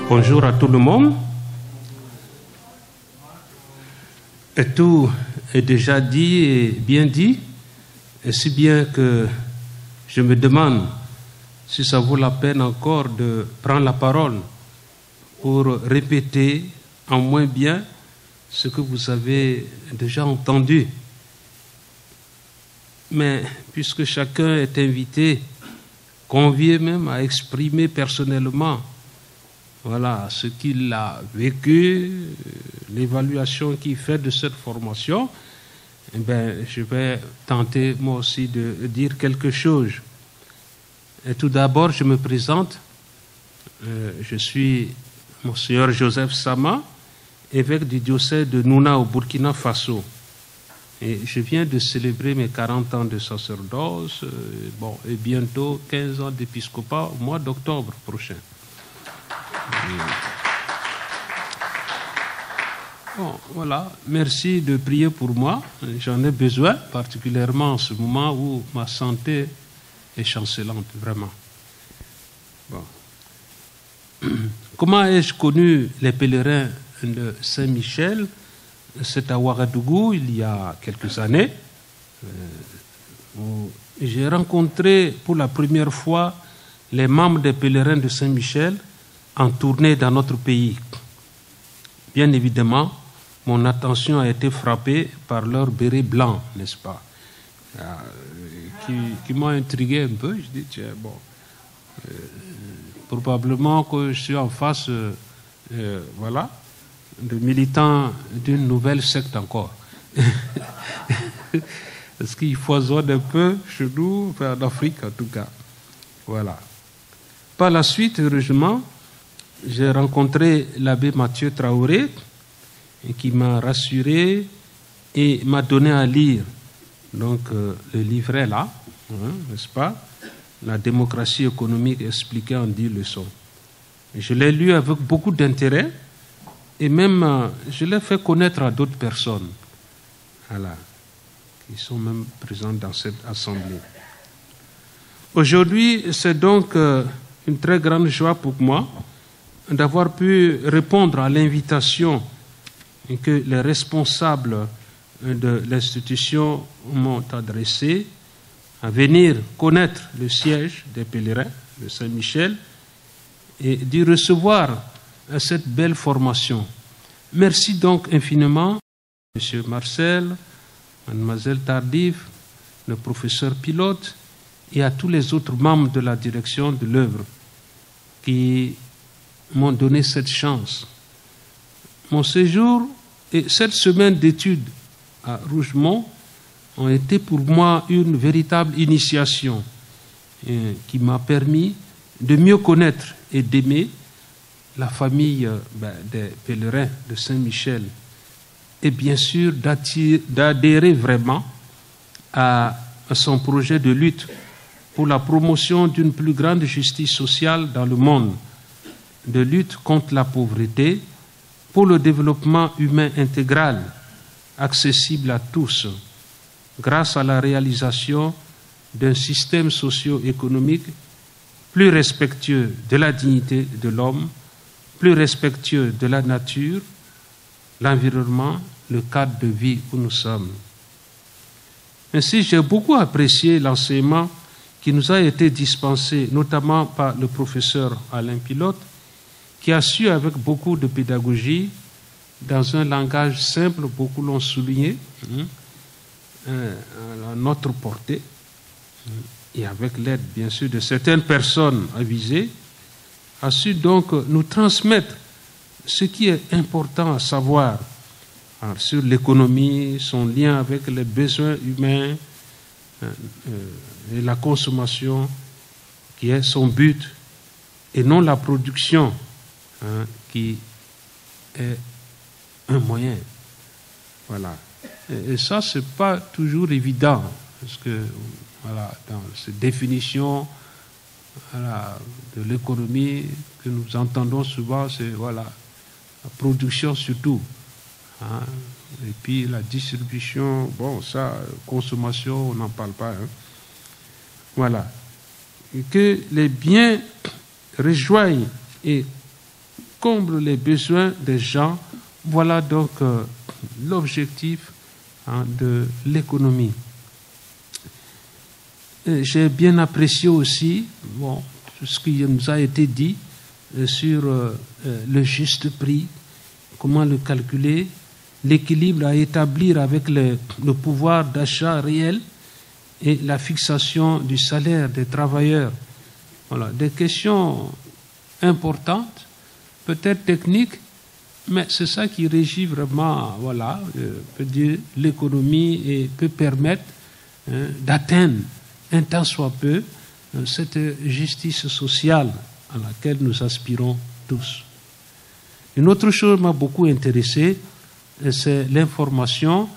Bonjour à tout le monde. Et tout est déjà dit et bien dit, et si bien que je me demande si ça vaut la peine encore de prendre la parole pour répéter en moins bien ce que vous avez déjà entendu. Mais puisque chacun est invité, convié même à exprimer personnellement voilà, ce qu'il a vécu, l'évaluation qu'il fait de cette formation, eh bien, je vais tenter moi aussi de dire quelque chose. Et tout d'abord, je me présente. Je suis Monseigneur Joseph Sama, évêque du diocèse de Nouna au Burkina Faso. Et je viens de célébrer mes 40 ans de sacerdoce, et bientôt 15 ans d'épiscopat au mois d'octobre prochain. Bon, voilà, merci de prier pour moi. J'en ai besoin, particulièrement en ce moment où ma santé est chancelante, vraiment. Bon. Comment ai-je connu les pèlerins de Saint-Michel? C'est à Ouagadougou, il y a quelques années. J'ai rencontré pour la première fois les membres des pèlerins de Saint-Michel en tournée dans notre pays. Bien évidemment, mon attention a été frappée par leur béret blanc, n'est-ce pas, qui m'a intrigué un peu. Je dis, tiens, bon, probablement que je suis en face, voilà, de militants d'une nouvelle secte encore. Parce qu'il foisonne un peu chez nous, en Afrique en tout cas. Voilà. Par la suite, heureusement, j'ai rencontré l'abbé Mathieu Traoré, qui m'a rassuré et m'a donné à lire donc, le livret là, n'est-ce pas, La démocratie économique expliquée en 10 leçons. Je l'ai lu avec beaucoup d'intérêt et même je l'ai fait connaître à d'autres personnes, voilà, qui sont même présentes dans cette assemblée. Aujourd'hui, c'est donc une très grande joie pour moi d'avoir pu répondre à l'invitation que les responsables de l'institution m'ont adressée à venir connaître le siège des pèlerins de Saint-Michel et d'y recevoir cette belle formation. Merci donc infiniment, M. Marcel, Mlle Tardif, le professeur Pilote et à tous les autres membres de la direction de l'œuvre qui m'ont donné cette chance. Mon séjour et cette semaine d'études à Rougemont ont été pour moi une véritable initiation qui m'a permis de mieux connaître et d'aimer la famille des pèlerins de Saint-Michel et bien sûr d'adhérer vraiment à son projet de lutte pour la promotion d'une plus grande justice sociale dans le monde, de lutte contre la pauvreté, pour le développement humain intégral, accessible à tous, grâce à la réalisation d'un système socio-économique plus respectueux de la dignité de l'homme, plus respectueux de la nature, l'environnement, le cadre de vie où nous sommes. Ainsi, j'ai beaucoup apprécié l'enseignement qui nous a été dispensé, notamment par le professeur Alain Pilote, qui a su avec beaucoup de pédagogie, dans un langage simple, beaucoup l'ont souligné, à notre portée, et avec l'aide bien sûr de certaines personnes avisées, a su donc nous transmettre ce qui est important à savoir sur l'économie, son lien avec les besoins humains et la consommation qui est son but, et non la production qui est un moyen. Voilà. Et ça, ce n'est pas toujours évident, parce que voilà, dans cette définition voilà, de l'économie que nous entendons souvent, c'est voilà, la production surtout. Et puis la distribution, bon, ça, consommation, on n'en parle pas. Voilà. Et que les biens rejoignent et comble les besoins des gens. Voilà donc l'objectif de l'économie. J'ai bien apprécié aussi tout ce qui nous a été dit sur le juste prix, comment le calculer, l'équilibre à établir avec le pouvoir d'achat réel et la fixation du salaire des travailleurs. Voilà, des questions importantes, peut-être techniques, mais c'est ça qui régit vraiment, peut dire, l'économie et peut permettre d'atteindre un tant soit peu cette justice sociale à laquelle nous aspirons tous. Une autre chose m'a beaucoup intéressé, c'est l'information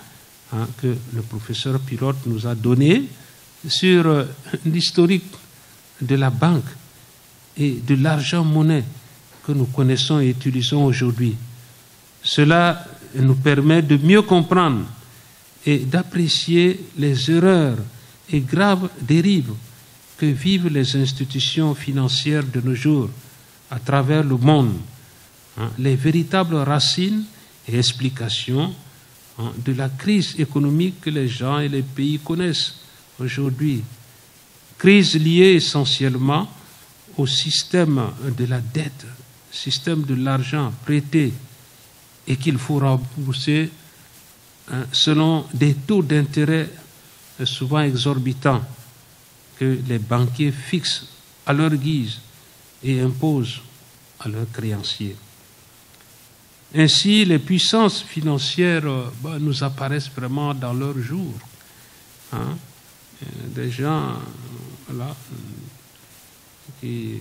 que le professeur Pilote nous a donnée sur l'historique de la banque et de l'argent-monnaie que nous connaissons et utilisons aujourd'hui. Cela nous permet de mieux comprendre et d'apprécier les erreurs et graves dérives que vivent les institutions financières de nos jours à travers le monde, les véritables racines et explications de la crise économique que les gens et les pays connaissent aujourd'hui. Crise liée essentiellement au système de la dette, système de l'argent prêté et qu'il faut rembourser selon des taux d'intérêt souvent exorbitants que les banquiers fixent à leur guise et imposent à leurs créanciers. Ainsi, les puissances financières nous apparaissent vraiment dans leur jour. Des gens qui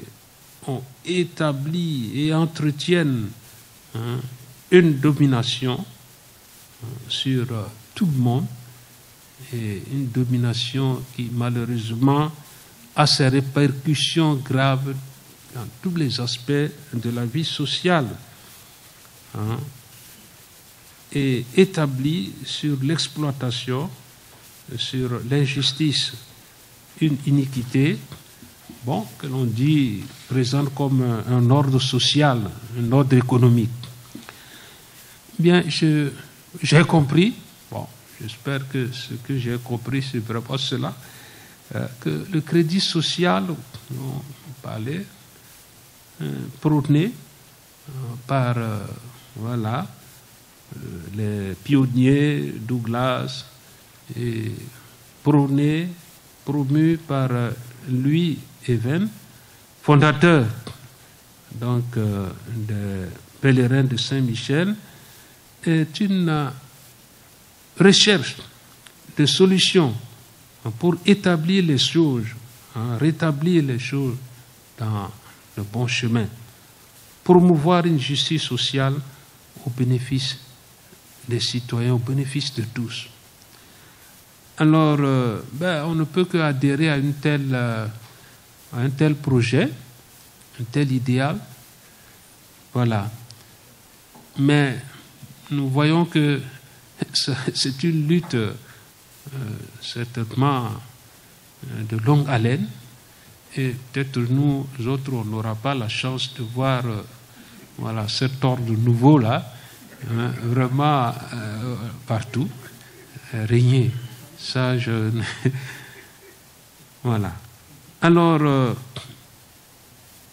ont établi et entretiennent une domination sur tout le monde, et une domination qui malheureusement a ses répercussions graves dans tous les aspects de la vie sociale, et établie sur l'exploitation, sur l'injustice, une iniquité, que l'on dit présente comme un ordre social, un ordre économique. Bien, j'ai compris, j'espère que ce que j'ai compris, c'est vraiment cela, que le crédit social, on parlait, prôné par les pionniers Douglas et promu par Louis Even, fondateur donc des pèlerins de Saint-Michel, est une recherche de solutions pour établir les choses, rétablir les choses dans le bon chemin, promouvoir une justice sociale au bénéfice des citoyens, au bénéfice de tous. Alors, on ne peut qu'adhérer à un tel projet, un tel idéal. Voilà. Mais nous voyons que c'est une lutte certainement de longue haleine, et peut-être nous autres, on n'aura pas la chance de voir cet ordre nouveau-là, vraiment partout, régner. Ça, voilà. Alors,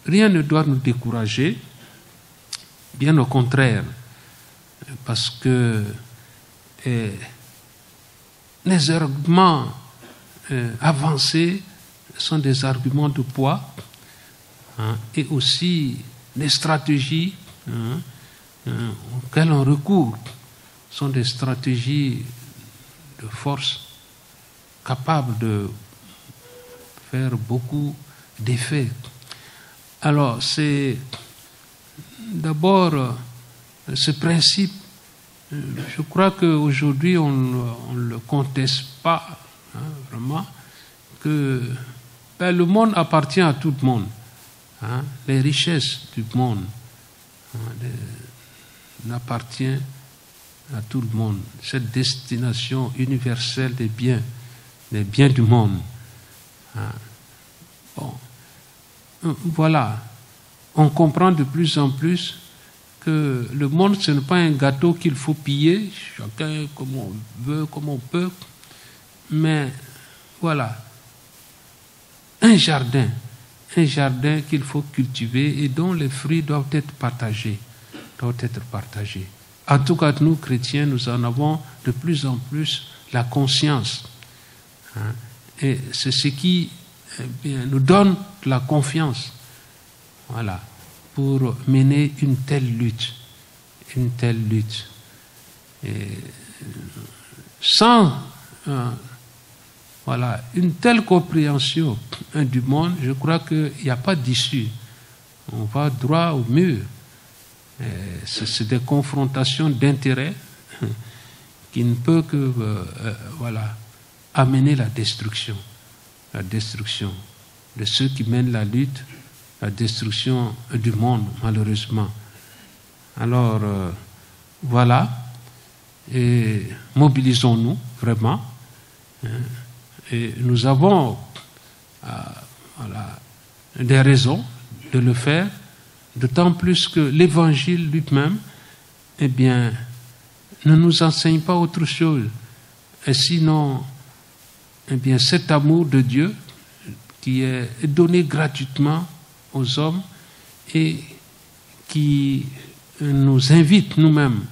rien ne doit nous décourager, bien au contraire, parce que les arguments avancés sont des arguments de poids, et aussi les stratégies auxquelles on recourt sont des stratégies de force capables de faire beaucoup d'effets. Alors, c'est d'abord ce principe, je crois qu'aujourd'hui on ne le conteste pas, vraiment, que le monde appartient à tout le monde. Les richesses du monde appartiennent à tout le monde. Cette destination universelle des biens du monde. Voilà. On comprend de plus en plus que le monde, ce n'est pas un gâteau qu'il faut piller, chacun comme on veut, comme on peut, mais voilà, un jardin qu'il faut cultiver et dont les fruits doivent être partagés. En tout cas, nous, chrétiens, nous en avons de plus en plus la conscience. Et c'est ce qui nous donne la confiance, voilà, pour mener une telle lutte. Et sans une telle compréhension du monde, je crois qu'il n'y a pas d'issue. On va droit au mur. C'est des confrontations d'intérêts qui ne peuvent que amener la destruction de ceux qui mènent la lutte, la destruction du monde, malheureusement. Alors, voilà, et mobilisons-nous vraiment, et nous avons des raisons de le faire, d'autant plus que l'Évangile lui-même, eh bien, ne nous enseigne pas autre chose, et sinon, eh bien, cet amour de Dieu qui est donné gratuitement aux hommes et qui nous invite nous-mêmes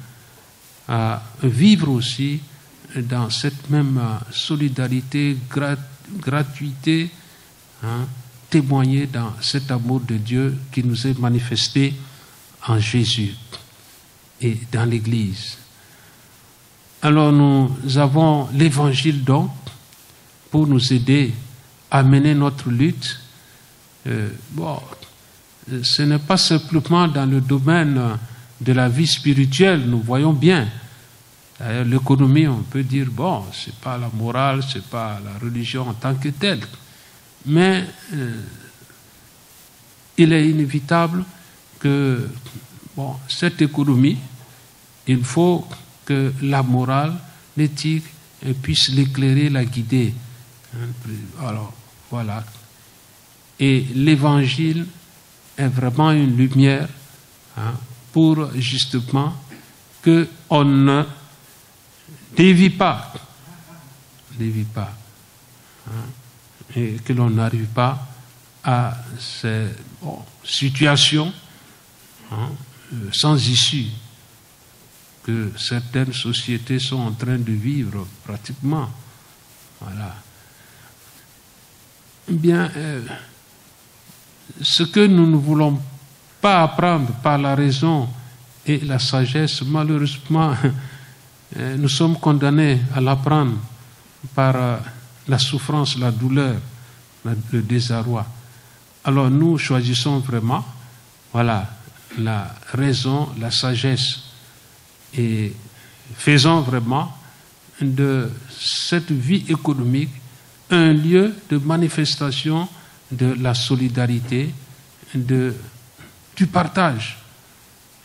à vivre aussi dans cette même solidarité, gratuité, témoigner dans cet amour de Dieu qui nous est manifesté en Jésus et dans l'Église. Alors nous avons l'Évangile donc pour nous aider à mener notre lutte. Ce n'est pas simplement dans le domaine de la vie spirituelle, nous voyons bien. D'ailleurs, l'économie, on peut dire, c'est pas la morale, c'est pas la religion en tant que telle. Mais il est inévitable que, cette économie, il faut que la morale, l'éthique, puisse l'éclairer, la guider. Alors, voilà. Et l'Évangile est vraiment une lumière pour justement qu'on ne dévie pas, et que l'on n'arrive pas à ces situations sans issue que certaines sociétés sont en train de vivre pratiquement. Voilà. Eh bien, ce que nous ne voulons pas apprendre par la raison et la sagesse, malheureusement, nous sommes condamnés à l'apprendre par la souffrance, la douleur, le désarroi. Alors nous choisissons vraiment, la raison, la sagesse, et faisons vraiment de cette vie économique un lieu de manifestation de la solidarité, du partage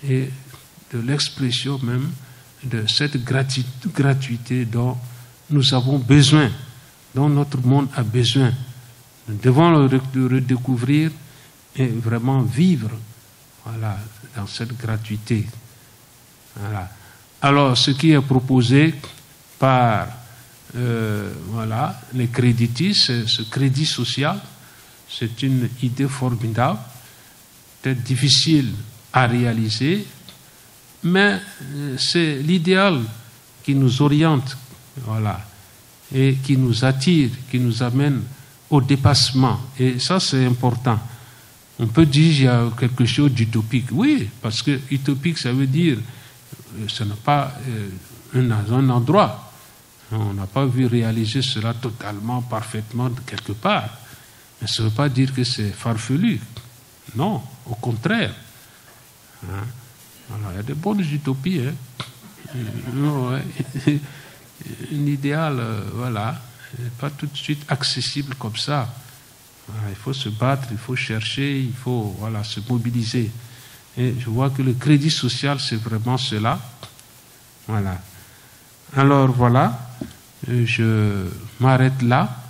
et de l'expression même de cette gratuité dont nous avons besoin, dont notre monde a besoin. Nous devons le redécouvrir et vraiment vivre dans cette gratuité. Voilà. Alors, ce qui est proposé par les créditistes, ce crédit social, c'est une idée formidable, peut-être difficile à réaliser, mais c'est l'idéal qui nous oriente, et qui nous attire, qui nous amène au dépassement. Et ça, c'est important. On peut dire qu'il y a quelque chose d'utopique. Oui, parce que utopique, ça veut dire ce n'est pas un endroit. On n'a pas vu réaliser cela totalement, parfaitement, de quelque part. Mais ça ne veut pas dire que c'est farfelu. Non, au contraire. Il y a de bonnes utopies. Un idéal, pas tout de suite accessible comme ça. Il faut se battre, il faut chercher, il faut se mobiliser. Et je vois que le crédit social, c'est vraiment cela. Voilà. Alors je m'arrête là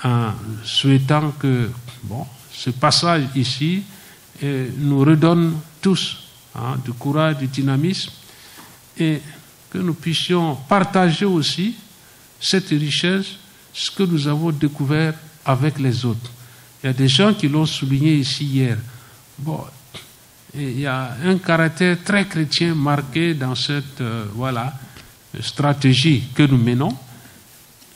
en souhaitant que ce passage ici nous redonne tous du courage, du dynamisme, et que nous puissions partager aussi cette richesse, ce que nous avons découvert avec les autres. Il y a des gens qui l'ont souligné ici hier. Bon, il y a un caractère très chrétien marqué dans cette stratégie que nous menons.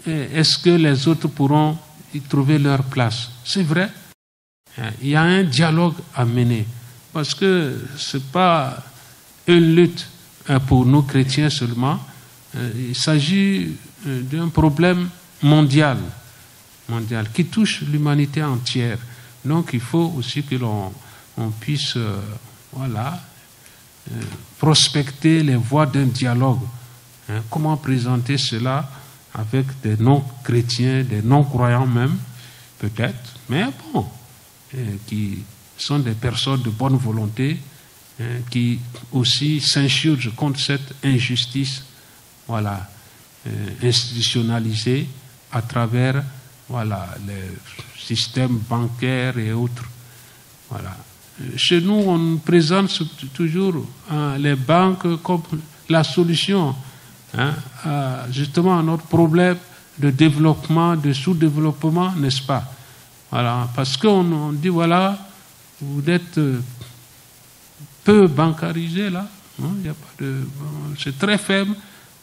Est-ce que les autres pourront y trouver leur place? C'est vrai. Il y a un dialogue à mener. Parce que ce n'est pas une lutte pour nous chrétiens seulement. Il s'agit d'un problème mondial qui touche l'humanité entière. Donc il faut aussi que l'on puisse prospecter les voies d'un dialogue. Comment présenter cela avec des non-chrétiens, des non-croyants même, peut-être, mais bon, qui sont des personnes de bonne volonté, qui aussi s'insurgent contre cette injustice institutionnalisée à travers les systèmes bancaires et autres. Voilà. Chez nous, on présente toujours les banques comme la solution justement à notre problème de développement, de sous-développement, n'est-ce pas? Voilà, parce qu'on dit, voilà, vous êtes peu bancarisé là, il y a pas de, c'est très faible,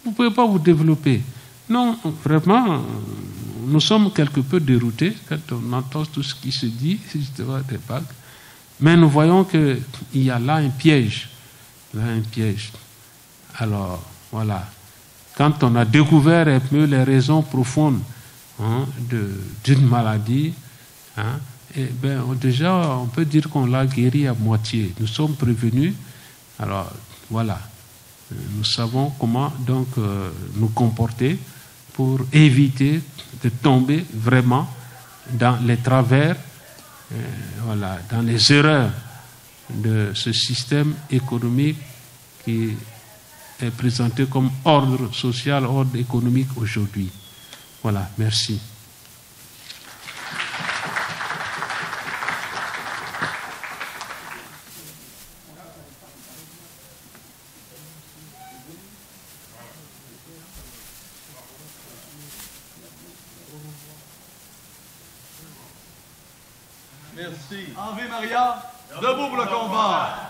vous ne pouvez pas vous développer. Non, vraiment, nous sommes quelque peu déroutés quand on entend tout ce qui se dit, justement, des banques. Mais nous voyons qu'il y a là un piège. Alors, voilà. Quand on a découvert un peu les raisons profondes d'une maladie, déjà, on peut dire qu'on l'a guéri à moitié. Nous sommes prévenus. Alors, voilà. Nous savons comment donc nous comporter pour éviter de tomber vraiment dans les travers, dans les erreurs de ce système économique qui est présenté comme ordre social, ordre économique aujourd'hui. Voilà, merci. Merci. Ave Maria, debout pour le combat.